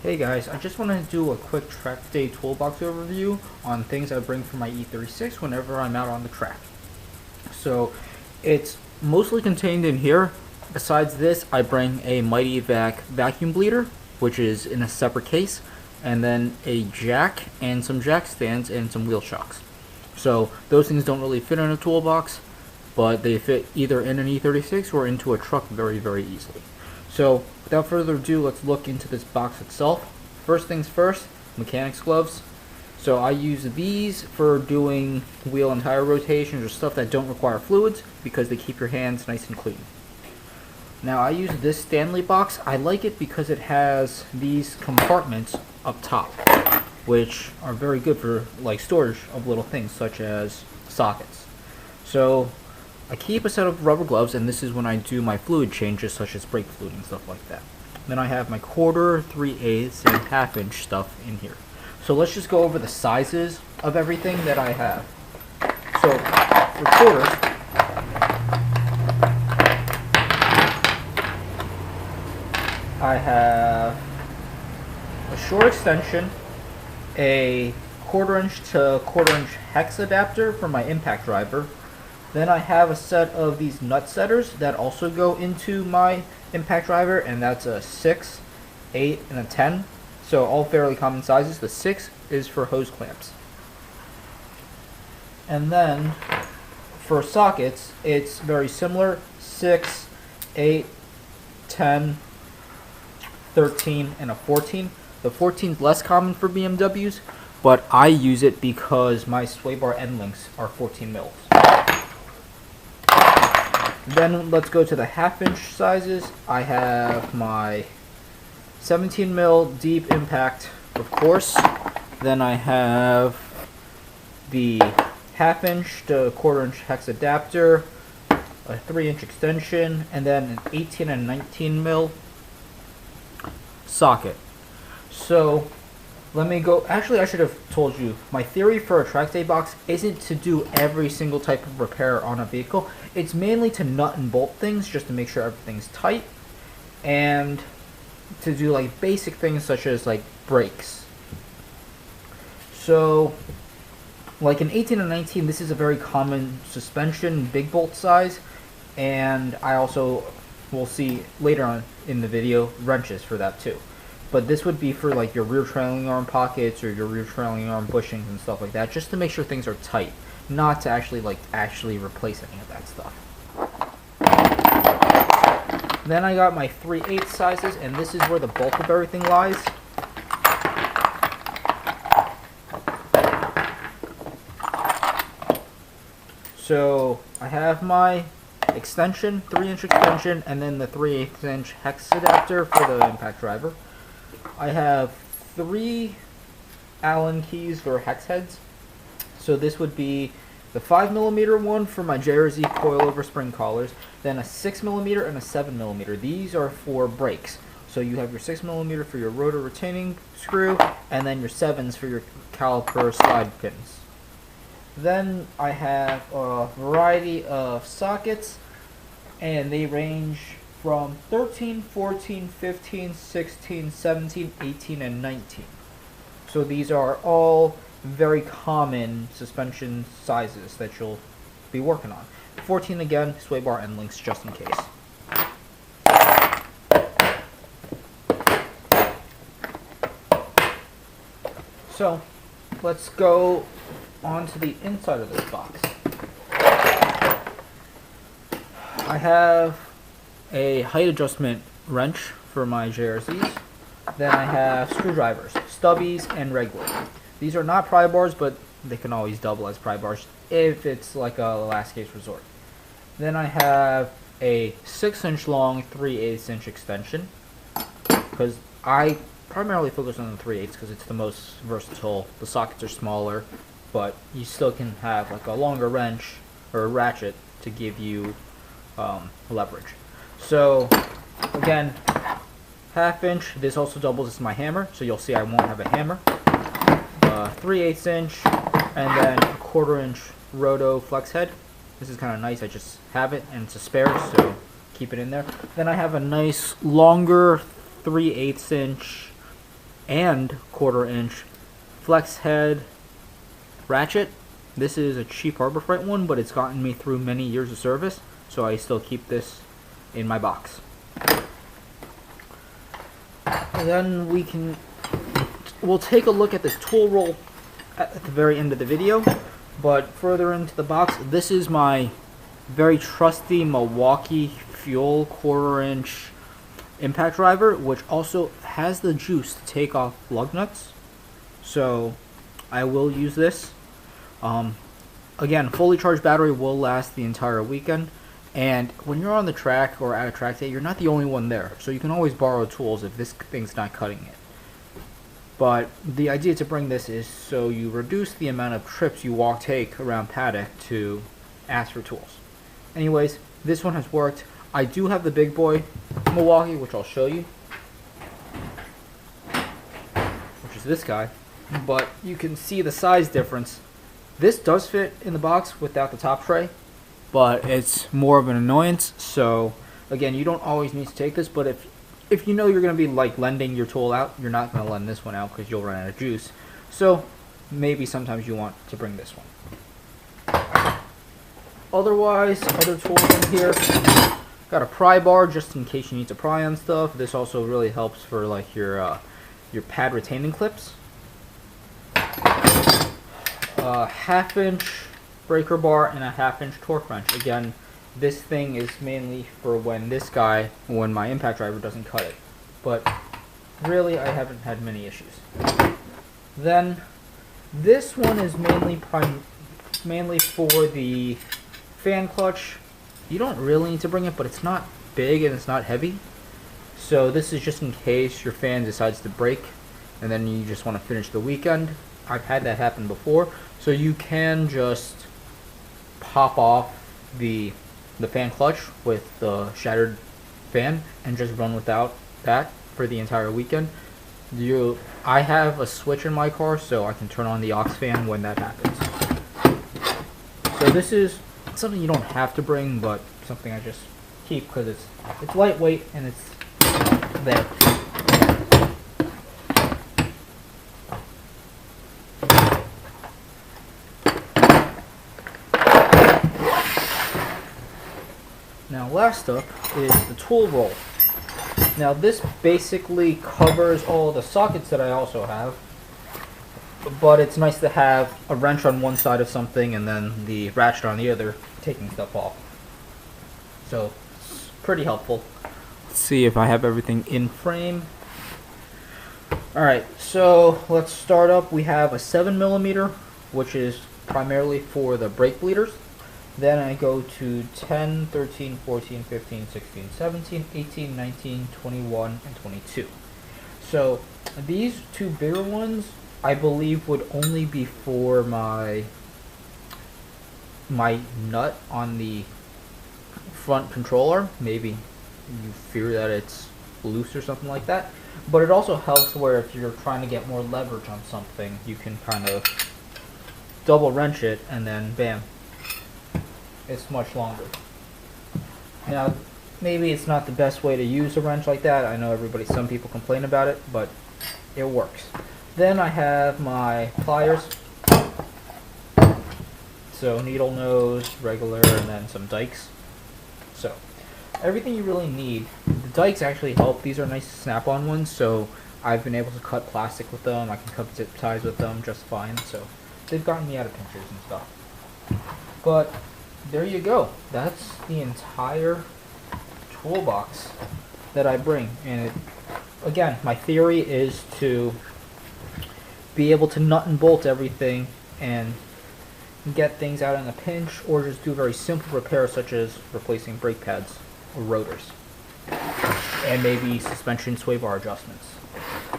Hey guys, I just wanted to do a quick track day toolbox overview on things I bring for my E36 whenever I'm out on the track. So it's mostly contained in here. Besides this, I bring a Mighty Vac vacuum bleeder, which is in a separate case, and then a jack and some jack stands and some wheel shocks. So those things don't really fit in a toolbox, but they fit either in an E36 or into a truck very, very easily. So without further ado, let's look into this box itself. First things first, mechanics gloves. So I use these for doing wheel and tire rotations or stuff that don't require fluids because they keep your hands nice and clean. Now I use this Stanley box. I like it because it has these compartments up top, which are very good for like storage of little things such as sockets. So I keep a set of rubber gloves, and this is when I do my fluid changes such as brake fluid and stuff like that. Then I have my quarter, 3/8, and half-inch stuff in here. So let's just go over the sizes of everything that I have. So for quarters, I have a short extension, a 1/4" to 1/4" hex adapter for my impact driver. Then I have a set of these nut setters that also go into my impact driver, and that's a 6, 8, and a 10. So all fairly common sizes. The 6 is for hose clamps. And then for sockets, it's very similar: 6, 8, 10, 13, and a 14. The 14 is less common for BMWs, but I use it because my sway bar end links are 14 mils. Then let's go to the half-inch sizes. I have my 17 mil deep impact, of course. Then I have the half-inch to 1/4" hex adapter, a 3" extension, and then an 18 and 19 mil socket. So let me go. Actually, I should have told you, my theory for a track day box isn't to do every single type of repair on a vehicle. It's mainly to nut and bolt things just to make sure everything's tight, and to do like basic things such as like brakes. So like an 18 and 19, this is a very common suspension big bolt size, and I also will see later on in the video wrenches for that too. But this would be for like your rear trailing arm pockets or your rear trailing arm bushings and stuff like that, just to make sure things are tight, not to actually replace any of that stuff. Then I got my 3/8 sizes, and this is where the bulk of everything lies. So I have my extension, 3" extension, and then the 3/8" hex adapter for the impact driver. I have 3 Allen keys for hex heads. So this would be the 5mm one for my JRZ coilover spring collars, then a 6mm and a 7mm. These are for brakes. So you have your 6mm for your rotor retaining screw, and then your 7s for your caliper slide pins. Then I have a variety of sockets, and they range from 13, 14, 15, 16, 17, 18, and 19. So these are all very common suspension sizes that you'll be working on. 14 again, sway bar end links just in case. So let's go on to the inside of this box. I have a height adjustment wrench for my JRZs. Then I have screwdrivers, stubbies, and regular. These are not pry bars, but they can always double as pry bars if it's like a last case resort. Then I have a 6" long 3/8" extension, because I primarily focus on the 3/8 because it's the most versatile. The sockets are smaller, but you still can have like a longer wrench or a ratchet to give you leverage. So again, 1/2". This also doubles as my hammer, so you'll see I won't have a hammer. 3/8", and then a 1/4" roto flex head. This is kind of nice. I just have it, and it's a spare, so keep it in there. Then I have a nice longer 3/8" and 1/4" flex head ratchet. This is a cheap Harbor Freight one, but it's gotten me through many years of service, so I still keep this in my box. And then we'll take a look at this tool roll at the very end of the video, but further into the box, this is my very trusty Milwaukee fuel 1/4" impact driver, which also has the juice to take off lug nuts, so I will use this. Again, fully charged battery will last the entire weekend, and when you're on the track or at a track day, you're not the only one there, so you can always borrow tools if this thing's not cutting it. But the idea to bring this is so you reduce the amount of trips you take around paddock to ask for tools. Anyways, this one has worked. I do have the big boy Milwaukee, which I'll show you, which is this guy, but you can see the size difference. This does fit in the box without the top tray, but it's more of an annoyance. So again, you don't always need to take this, but if you know you're going to be like lending your tool out, you're not going to lend this one out because you'll run out of juice. So maybe sometimes you want to bring this one. Otherwise, other tools in here. Got a pry bar just in case you need to pry on stuff. This also really helps for like your pad retaining clips. A 1/2" breaker bar and a 1/2" torque wrench. Again, this thing is mainly for when my impact driver doesn't cut it, but really I haven't had many issues. Then this one is mainly for the fan clutch. You don't really need to bring it, but it's not big and it's not heavy, so this is just in case your fan decides to break and then you just want to finish the weekend. I've had that happen before, so you can just pop off the fan clutch with the shattered fan and just run without that for the entire weekend. I have a switch in my car, so I can turn on the aux fan when that happens. So this is something you don't have to bring, but something I just keep because it's lightweight and it's there. Now last up is the tool roll. Now this basically covers all the sockets that I also have, but it's nice to have a wrench on one side of something and then the ratchet on the other, taking stuff off. So it's pretty helpful. Let's see if I have everything in frame. Alright, so let's start up. We have a 7mm, which is primarily for the brake bleeders. Then I go to 10, 13, 14, 15, 16, 17, 18, 19, 21, and 22. So these two bigger ones, I believe, would only be for my nut on the front controller. Maybe you fear that it's loose or something like that. But it also helps where if you're trying to get more leverage on something, you can kind of double wrench it and then bam, it's much longer. Now, maybe it's not the best way to use a wrench like that. I know some people complain about it, but it works. Then I have my pliers. So needle nose, regular, and then some dikes. So everything you really need. The dikes actually help. These are nice snap-on ones, so I've been able to cut plastic with them. I can cut zip ties with them just fine. So they've gotten me out of pinchers and stuff. But there you go. That's the entire toolbox that I bring. And again, my theory is to be able to nut and bolt everything and get things out in a pinch, or just do very simple repairs such as replacing brake pads or rotors, and maybe suspension sway bar adjustments.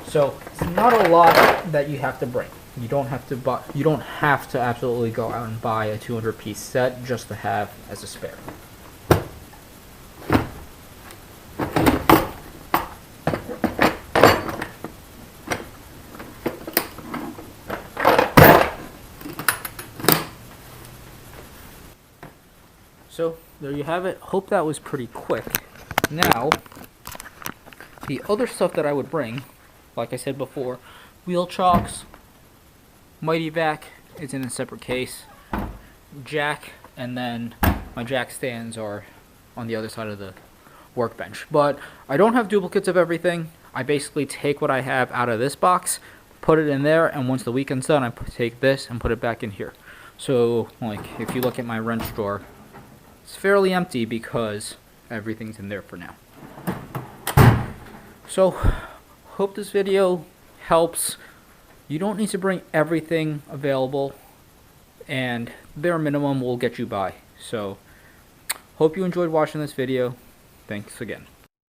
So it's not a lot that you have to bring. You don't have to absolutely go out and buy a 200-piece set just to have as a spare. So there you have it. Hope that was pretty quick. Now, the other stuff that I would bring like I said before, wheel chocks, Mighty Vac is in a separate case, jack, and then my jack stands are on the other side of the workbench. But I don't have duplicates of everything. I basically take what I have out of this box, put it in there, and once the weekend's done, I take this and put it back in here. So, like, if you look at my wrench drawer, it's fairly empty because everything's in there for now. So, hope this video helps. You don't need to bring everything available, and bare minimum will get you by. So, hope you enjoyed watching this video. Thanks again.